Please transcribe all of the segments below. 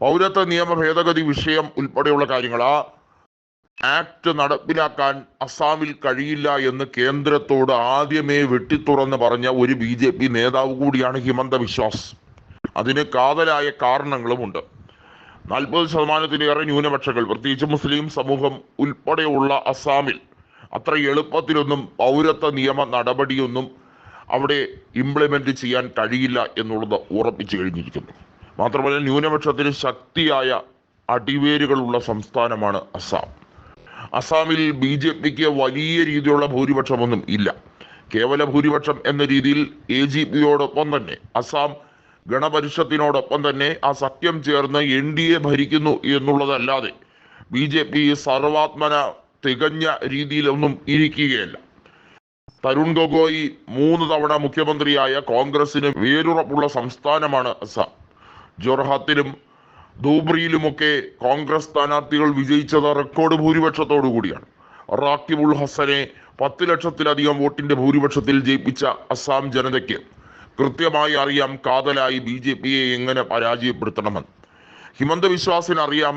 പൗരത്വ നിയമ ഭേദഗതി വിഷയം ഉൾപ്പെടെയുള്ള കാര്യങ്ങൾ, ആ ആക്ട് നടപ്പിലാക്കാൻ അസാമിൽ കഴിയില്ല എന്ന് കേന്ദ്രത്തോട് ആദ്യമേ വെട്ടിത്തുറന്ന് പറഞ്ഞ ഒരു BJP നേതാവ് കൂടിയാണ് ഹിമന്ത ബിശ്വാസ്. അതിന് കാതലായ കാരണങ്ങളുമുണ്ട്. 40% ന്യൂനപക്ഷങ്ങൾ, പ്രത്യേകിച്ച് മുസ്ലിം സമൂഹം ഉൾപ്പെടെയുള്ള അസാമിൽ അത്ര എളുപ്പത്തിലൊന്നും പൗരത്വ നിയമ നടപടിയൊന്നും അവിടെ ഇംപ്ലിമെന്റ് ചെയ്യാൻ കഴിയില്ല എന്നുള്ളത് ഉറപ്പിച്ചു കഴിഞ്ഞിരിക്കുന്നു. മാത്രമല്ല, ന്യൂനപക്ഷത്തിന് ശക്തിയായ അടിവേരുകളുള്ള സംസ്ഥാനമാണ് അസാം. അസാമിൽ BJPക്ക് വലിയ രീതിയിലുള്ള ഭൂരിപക്ഷമൊന്നും ഇല്ല. കേവല ഭൂരിപക്ഷം എന്ന രീതിയിൽ AGPയോടൊപ്പം തന്നെ അസാം ഗണപരിഷത്തിനോടൊപ്പം തന്നെ ആ സഖ്യം ചേർന്ന് NDA ഭരിക്കുന്നു എന്നുള്ളതല്ലാതെ BJP സർവാത്മന തികഞ്ഞ രീതിയിലൊന്നും ഇരിക്കുകയല്ല. തരുൺ ഗൊഗോയി 3 തവണ മുഖ്യമന്ത്രിയായ കോൺഗ്രസിന് വേരുറപ്പുള്ള സംസ്ഥാനമാണ് അസാം. ജോർഹാത്തിലും ധൂബ്രിയിലുമൊക്കെ കോൺഗ്രസ് സ്ഥാനാർത്ഥികൾ വിജയിച്ചത് റെക്കോർഡ് ഭൂരിപക്ഷത്തോടു കൂടിയാണ്. റാക്കിബ് ഉൾ ഹസനെ 10 ലക്ഷത്തിലധികം വോട്ടിന്റെ ഭൂരിപക്ഷത്തിൽ ജയിപ്പിച്ച അസാം ജനതയ്ക്ക് കൃത്യമായി അറിയാം കാതലായി BJPയെ എങ്ങനെ പരാജയപ്പെടുത്തണമെന്ന്. ഹിമന്ത ബിശ്വാസിന് അറിയാം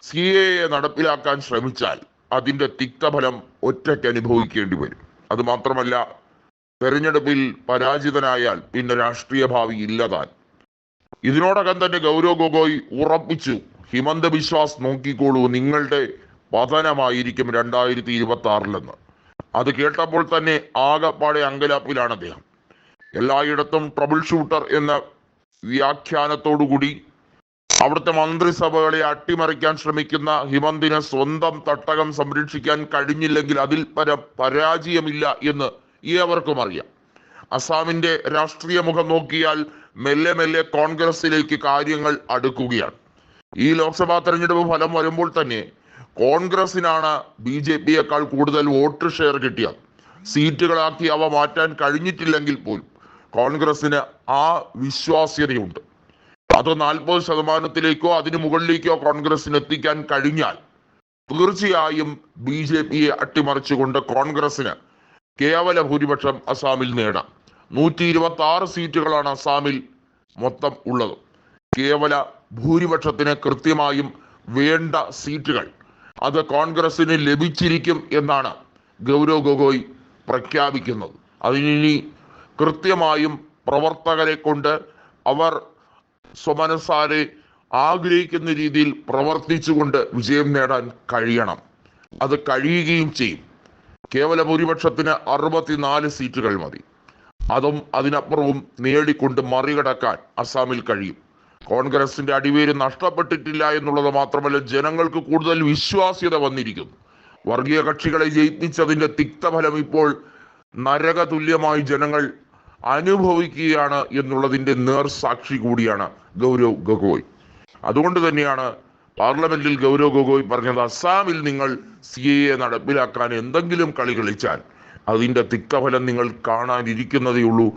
CAA നടപ്പിലാക്കാൻ ശ്രമിച്ചാൽ അതിന്റെ തിക്തഫലം ഒറ്റയ്ക്ക് അനുഭവിക്കേണ്ടി വരും. അത് മാത്രമല്ല, തെരഞ്ഞെടുപ്പിൽ പരാജിതനായാൽ പിന്നെ രാഷ്ട്രീയ ഭാവി ഇല്ലതാൻ. ഇതിനോടകം തന്നെ ഗൗരവ് ഗൊഗോയ് ഉറപ്പിച്ചു, ഹിമന്ത ബിശ്വാസ് നോക്കിക്കോളൂ, നിങ്ങളുടെ പതനമായിരിക്കും 2026 അത് കേട്ടപ്പോൾ തന്നെ ആകപ്പാടെ അങ്കലാപ്പിലാണ് അദ്ദേഹം. എല്ലായിടത്തും ട്രബിൾ ഷൂട്ടർ എന്ന വ്യാഖ്യാനത്തോടുകൂടി അവിടുത്തെ മന്ത്രിസഭകളെ അട്ടിമറിക്കാൻ ശ്രമിക്കുന്ന ഹിമന്തിന് സ്വന്തം തട്ടകം സംരക്ഷിക്കാൻ കഴിഞ്ഞില്ലെങ്കിൽ അതിൽ പരാജയമില്ല എന്ന് ഏവർക്കും അറിയാം. അസാമിന്റെ രാഷ്ട്രീയ മുഖം നോക്കിയാൽ മെല്ലെ മെല്ലെ കോൺഗ്രസിലേക്ക് കാര്യങ്ങൾ അടുക്കുകയാണ്. ഈ ലോക്സഭാ തെരഞ്ഞെടുപ്പ് ഫലം വരുമ്പോൾ തന്നെ കോൺഗ്രസിനാണ് BJPയേക്കാൾ കൂടുതൽ വോട്ട് ഷെയർ കിട്ടിയത്. സീറ്റുകളാക്കി അവ മാറ്റാൻ കഴിഞ്ഞിട്ടില്ലെങ്കിൽ പോലും കോൺഗ്രസിന് ആ വിശ്വാസ്യതയുണ്ട്. അത് 40%-ലേക്കോ അതിനു മുകളിലേക്കോ കോൺഗ്രസിന് എത്തിക്കാൻ കഴിഞ്ഞാൽ തീർച്ചയായും BJPയെ അട്ടിമറിച്ചുകൊണ്ട് കോൺഗ്രസിന് കേവല ഭൂരിപക്ഷം അസാമിൽ നേടാം. 126 സീറ്റുകളാണ് അസാമിൽ മൊത്തം ഉള്ളത്. കേവല ഭൂരിപക്ഷത്തിന് കൃത്യമായും വേണ്ട സീറ്റുകൾ അത് കോൺഗ്രസിന് ലഭിച്ചിരിക്കും എന്നാണ് ഗൗരവ് ഗൊഗോയ് പ്രഖ്യാപിക്കുന്നത്. അതിനി കൃത്യമായും പ്രവർത്തകരെ കൊണ്ട് അവർ സ്വമനസാരെ ആഗ്രഹിക്കുന്ന രീതിയിൽ പ്രവർത്തിച്ചുകൊണ്ട് വിജയം നേടാൻ കഴിയണം. അത് കഴിയുകയും ചെയ്യും. കേവല ഭൂരിപക്ഷത്തിന് 64 സീറ്റുകൾ മതി. അതും അതിനപ്പുറവും നേടിക്കൊണ്ട് മറികടക്കാൻ അസാമിൽ കഴിയും. കോൺഗ്രസിന്റെ അടിവേര് നഷ്ടപ്പെട്ടിട്ടില്ല എന്നുള്ളത് മാത്രമല്ല, ജനങ്ങൾക്ക് കൂടുതൽ വിശ്വാസ്യത വന്നിരിക്കുന്നു. വർഗീയ കക്ഷികളെ ജയിപ്പിച്ചതിന്റെ തിക്തഫലം ഇപ്പോൾ നരകതുല്യമായി ജനങ്ങൾ അനുഭവിക്കുകയാണ് എന്നുള്ളതിന്റെ നേർസാക്ഷി കൂടിയാണ് ഗൗരവ് ഗൊഗോയ്. അതുകൊണ്ട് തന്നെയാണ് പാർലമെന്റിൽ ഗൗരവ് ഗൊഗോയ് പറഞ്ഞത്, അസാമിൽ നിങ്ങൾ CAA നടപ്പിലാക്കാൻ എന്തെങ്കിലും കളി കളിച്ചാൽ അതിന്റെ തിക്തഫലം നിങ്ങൾ കാണാനിരിക്കുന്നതേ ഉള്ളൂ.